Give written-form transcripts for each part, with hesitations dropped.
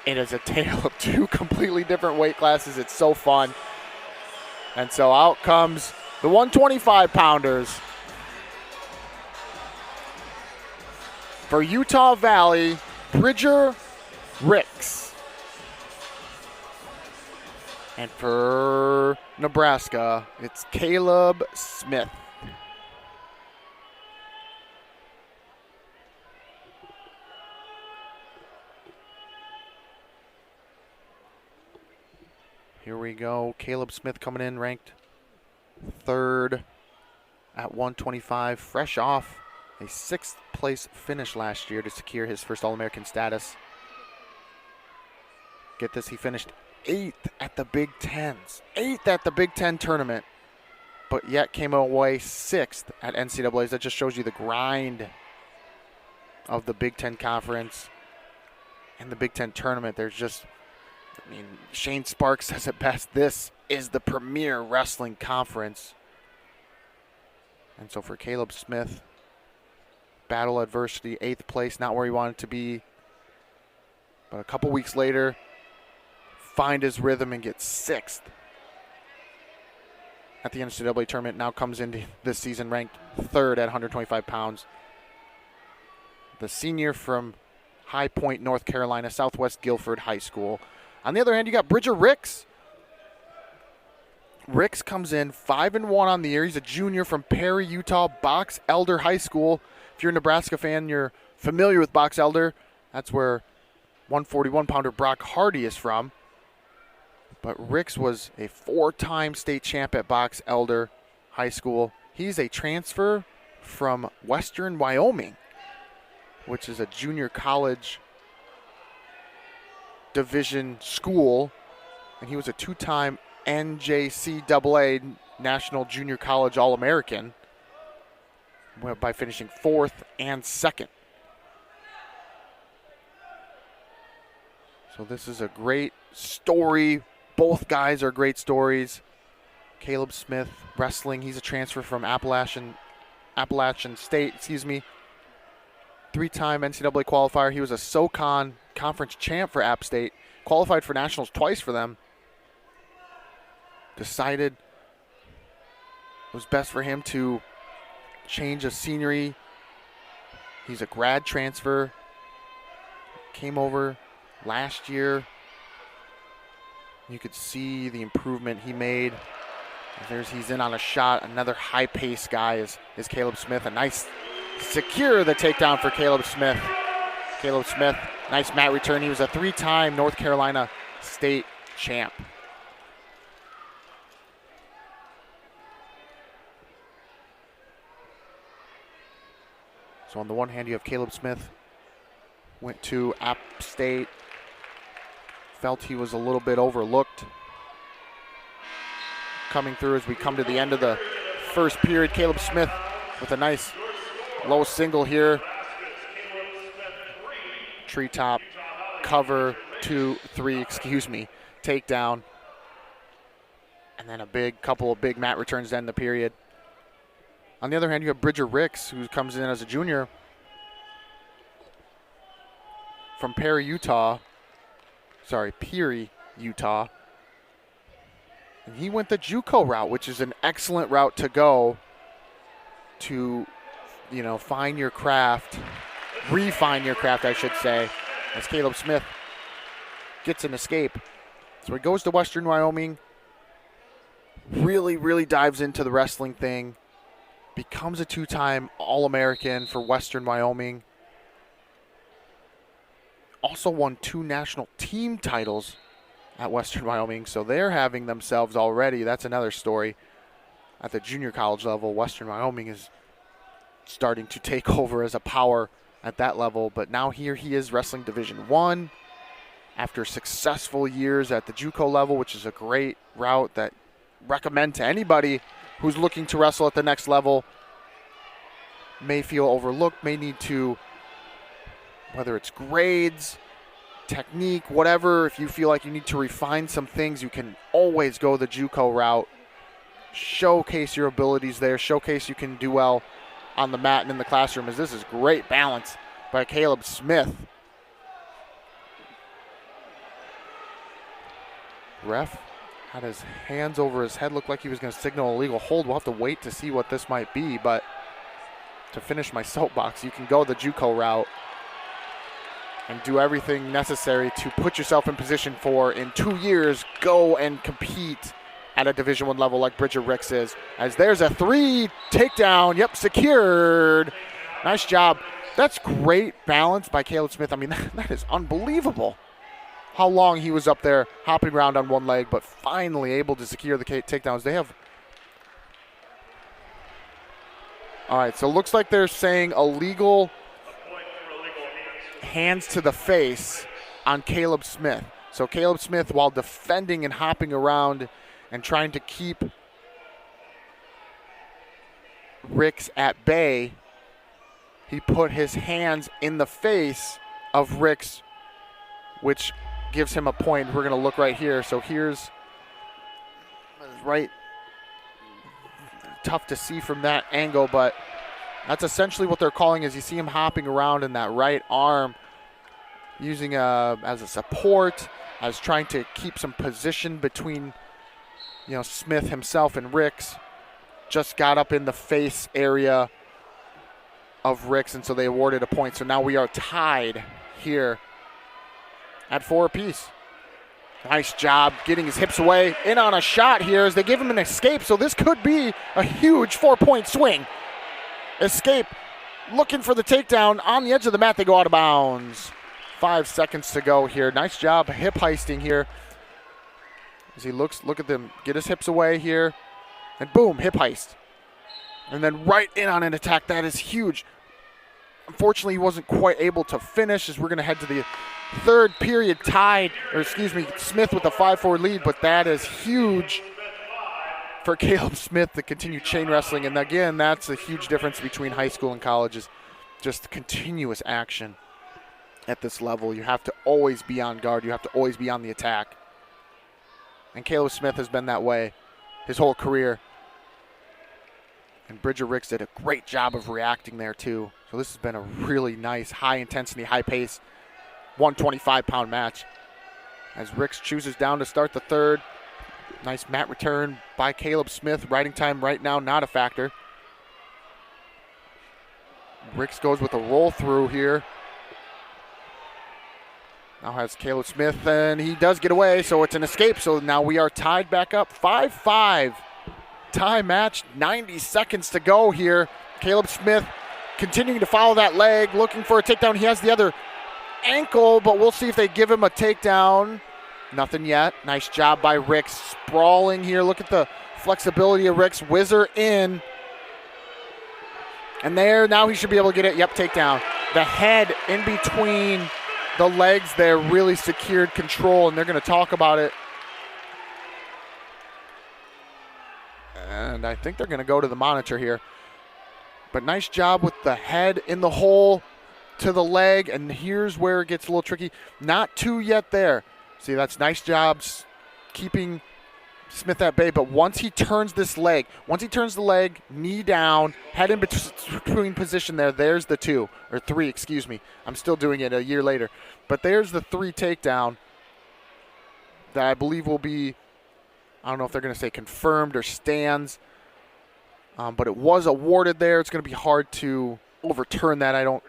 It is a tale of two completely different weight classes. It's so fun. And so out comes the 125-pounders. For Utah Valley, Bridger Ricks. And for Nebraska, it's Caleb Smith. Here we go. Caleb Smith coming in ranked third at 125, fresh off a sixth place finish last year to secure his first All-American status. Get this, he finished eighth at the Big Tens, eighth at the Big Ten tournament, but yet came away sixth at NCAAs. That just shows you the grind of the Big Ten Conference and the Big Ten tournament. There's just, I mean, Shane Sparks says it best, this is the premier wrestling conference. And so for Caleb Smith, battle adversity, eighth place, not where he wanted to be. But a couple weeks later, find his rhythm and get sixth at the NCAA tournament. Now comes into this season ranked third at 125 pounds. The senior from High Point, North Carolina, Southwest Guilford High School. On the other hand, you got Bridger Ricks. Ricks comes in 5-1 on the year. He's a junior from Perry, Utah, Box Elder High School. If you're a Nebraska fan, you're familiar with Box Elder. That's where 141-pounder Brock Hardy is from. But Ricks was a 4-time state champ at Box Elder High School. He's a transfer from Western Wyoming, which is a junior college division school. And he was a 2-time NJCAA National Junior College All-American by finishing 4th and 2nd. So this is a great story. Both guys are great stories. Caleb Smith, wrestling, he's a transfer from Appalachian State, 3-time NCAA qualifier. He was a SoCon conference champ for App State, qualified for nationals twice for them. Decided it was best for him to change of scenery. He's a grad transfer. Came over last year. You could see the improvement he made. He's in on a shot. Another high-paced guy is Caleb Smith. A nice secure the takedown for Caleb Smith. Caleb Smith, nice mat return. He was a 3-time North Carolina state champ. So on the one hand, you have Caleb Smith, went to App State, felt he was a little bit overlooked. Coming through as we come to the end of the first period, Caleb Smith with a nice low single here. Treetop, cover, 2-3, takedown. And then a couple of big mat returns to end the period. On the other hand, you have Bridger Ricks, who comes in as a junior from Peary, Utah. And he went the JUCO route, which is an excellent route to go to, find your craft, refine your craft, I should say, as Caleb Smith gets an escape. So he goes to Western Wyoming, really, really dives into the wrestling thing, becomes a 2-time All-American for Western Wyoming. Also won 2 national team titles at Western Wyoming, so they're having themselves already. That's another story. At the junior college level, Western Wyoming is starting to take over as a power at that level, but now here he is wrestling Division I after successful years at the JUCO level, which is a great route that recommend to anybody who's looking to wrestle at the next level. May feel overlooked, may need to, whether it's grades, technique, whatever, if you feel like you need to refine some things, you can always go the JUCO route. Showcase your abilities there, showcase you can do well on the mat and in the classroom, as this is great balance by Caleb Smith. Ref had his hands over his head, looked like he was going to signal a legal hold. We'll have to wait to see what this might be, but to finish my soapbox, you can go the JUCO route and do everything necessary to put yourself in position for, in 2 years, go and compete at a Division I level like Bridger Ricks is. As there's a 3 takedown, yep, secured. Nice job. That's great balance by Caleb Smith. I mean, that is unbelievable how long he was up there hopping around on one leg, but finally able to secure the takedowns. They have... All right, so it looks like they're saying illegal hands to the face on Caleb Smith. So Caleb Smith, while defending and hopping around and trying to keep Ricks at bay, he put his hands in the face of Ricks, which gives him a point. We're going to look right here. So here's right. Tough to see from that angle, but that's essentially what they're calling. As you see him hopping around in that right arm, using as a support, as trying to keep some position between, Smith himself and Ricks. Just got up in the face area of Ricks, and so they awarded a point. So now we are tied here at 4 apiece. Nice job getting his hips away. In on a shot here as they give him an escape. So this could be a huge 4-point swing. Escape looking for the takedown on the edge of the mat. They go out of bounds. 5 seconds to go here. Nice job hip heisting here. As he look at them, get his hips away here. And boom, hip heist. And then right in on an attack. That is huge. Unfortunately, he wasn't quite able to finish as we're going to head to the third period Smith with a 5-4 lead, but that is huge for Caleb Smith to continue chain wrestling. And again, that's a huge difference between high school and college, is just continuous action at this level. You have to always be on guard. You have to always be on the attack. And Caleb Smith has been that way his whole career. And Bridger Ricks did a great job of reacting there too. So this has been a really nice, high-intensity, high-pace, 125-pound match. As Ricks chooses down to start the third. Nice mat return by Caleb Smith. Riding time right now, not a factor. Ricks goes with a roll through here. Now has Caleb Smith, and he does get away, so it's an escape. So now we are tied back up, 5-5. Tie match, 90 seconds to go here. Caleb Smith continuing to follow that leg, looking for a takedown. He has the other ankle, but we'll see if they give him a takedown. Nothing yet. Nice job by Ricks. Sprawling here. Look at the flexibility of Ricks. Whizzer in. And there, now he should be able to get it. Yep, takedown. The head in between the legs there really secured control, and they're going to talk about it. And I think they're going to go to the monitor here. But nice job with the head in the hole to the leg. And here's where it gets a little tricky. Not two yet there. See, that's nice jobs keeping Smith at bay. But once he turns this leg, the leg, knee down, head in between position there, there's the 2, or 3, excuse me. I'm still doing it a year later. But there's the 3 takedown that I believe will be, I don't know if they're going to say confirmed or stands, but it was awarded there. It's going to be hard to overturn that.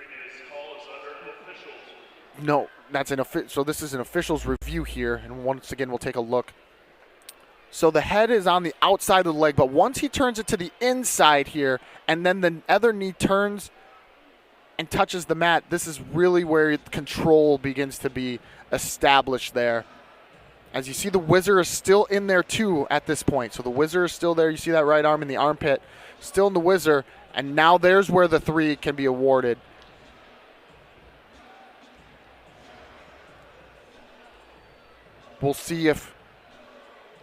No, that's so this is an official's review here, and once again we'll take a look. So the head is on the outside of the leg, but once he turns it to the inside here, and then the other knee turns and touches the mat, this is really where control begins to be established there. As you see, the whizzer is still in there too at this point. So the whizzer is still there. You see that right arm in the armpit, still in the whizzer. And now there's where the 3 can be awarded. We'll see if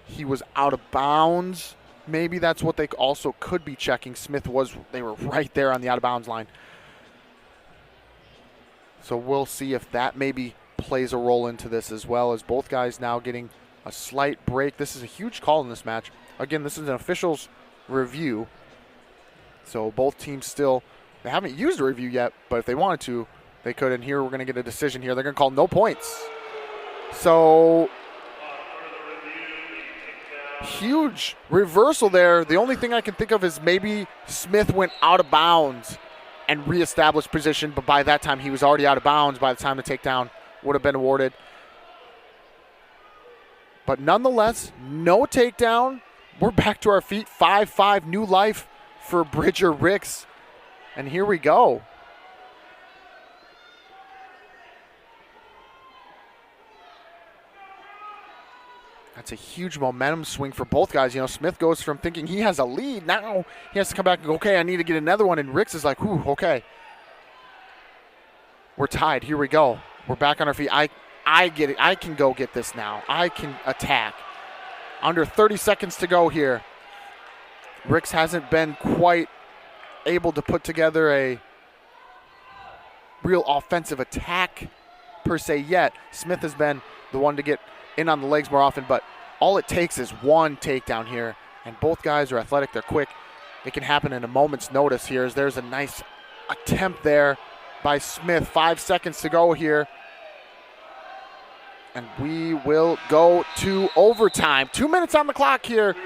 he was out of bounds. Maybe that's what they also could be checking. They were right there on the out of bounds line. So we'll see if that maybe plays a role into this, as well as both guys now getting a slight break. This is a huge call in this match. Again, this is an official's review. So both teams they haven't used a review yet, but if they wanted to, they could. And here we're going to get a decision here. They're going to call no points. So huge reversal there. The only thing I can think of is maybe Smith went out of bounds and reestablished position, but by that time he was already out of bounds by the time the takedown would have been awarded. But nonetheless, no takedown. We're back to our feet. 5-5, new life for Bridger Ricks. And here we go. That's a huge momentum swing for both guys. You know, Smith goes from thinking he has a lead. Now he has to come back and go, okay, I need to get another one. And Ricks is like, whew, okay. We're tied. Here we go. We're back on our feet. I get it. I can go get this now. I can attack. Under 30 seconds to go here. Ricks hasn't been quite able to put together a real offensive attack per se yet. Smith has been the one to get in on the legs more often, but all it takes is one takedown here, and both guys are athletic. They're quick. It can happen in a moment's notice here. As there's a nice attempt there by Smith. 5 seconds to go here. And we will go to overtime. 2 minutes on the clock here.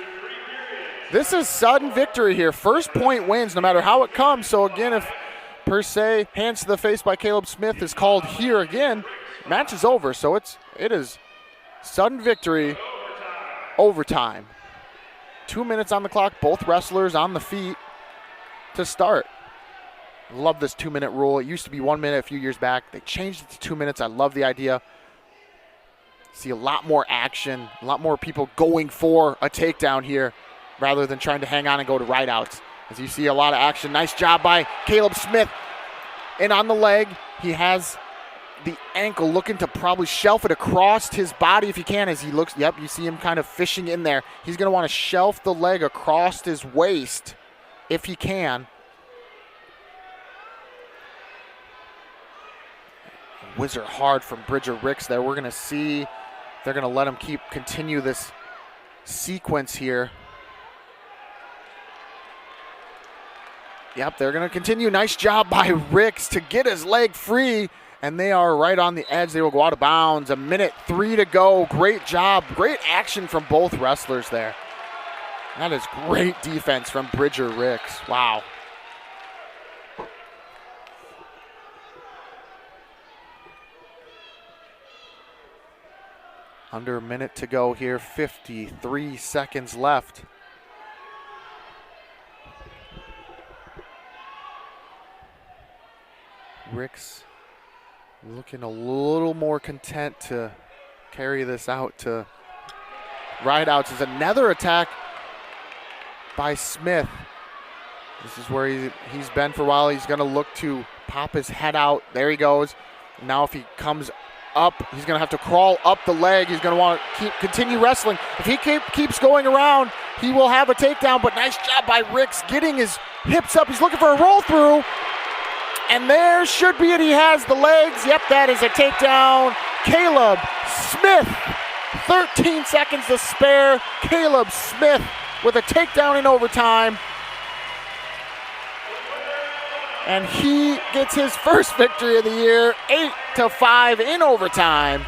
This is sudden victory here. First point wins no matter how it comes. So again, if per se hands to the face by Caleb Smith is called here again, match is over. So it is sudden victory, overtime. 2 minutes on the clock, both wrestlers on the feet to start. Love this 2-minute rule. It used to be 1 minute a few years back. They changed it to 2 minutes. I love the idea. See a lot more action, a lot more people going for a takedown here rather than trying to hang on and go to right outs. As you see a lot of action. Nice job by Caleb Smith. And on the leg, he has the ankle, looking to probably shelf it across his body if he can. As he looks, yep, you see him kind of fishing in there. He's going to want to shelf the leg across his waist if he can. Whizzer hard from Bridger Ricks there. We're going to see, they're going to let him continue this sequence here. Yep, they're going to continue. Nice job by Ricks to get his leg free. And they are right on the edge. They will go out of bounds. 1:03 to go. Great job. Great action from both wrestlers there. That is great defense from Bridger Ricks. Wow. Under a minute to go here. 53 seconds left. Ricks looking a little more content to carry this out to right outs. Is another attack by Smith. This is where he's been for a while. He's going to look to pop his head out. There he goes. Now if he comes up, he's going to have to crawl up the leg. He's going to want to continue wrestling. If he keeps going around, he will have a takedown, but nice job by Ricks getting his hips up. He's looking for a roll through. And there should be it. He has the legs. Yep, that is a takedown. Caleb Smith, 13 seconds to spare. Caleb Smith with a takedown in overtime. And he gets his first victory of the year, 8-5 in overtime.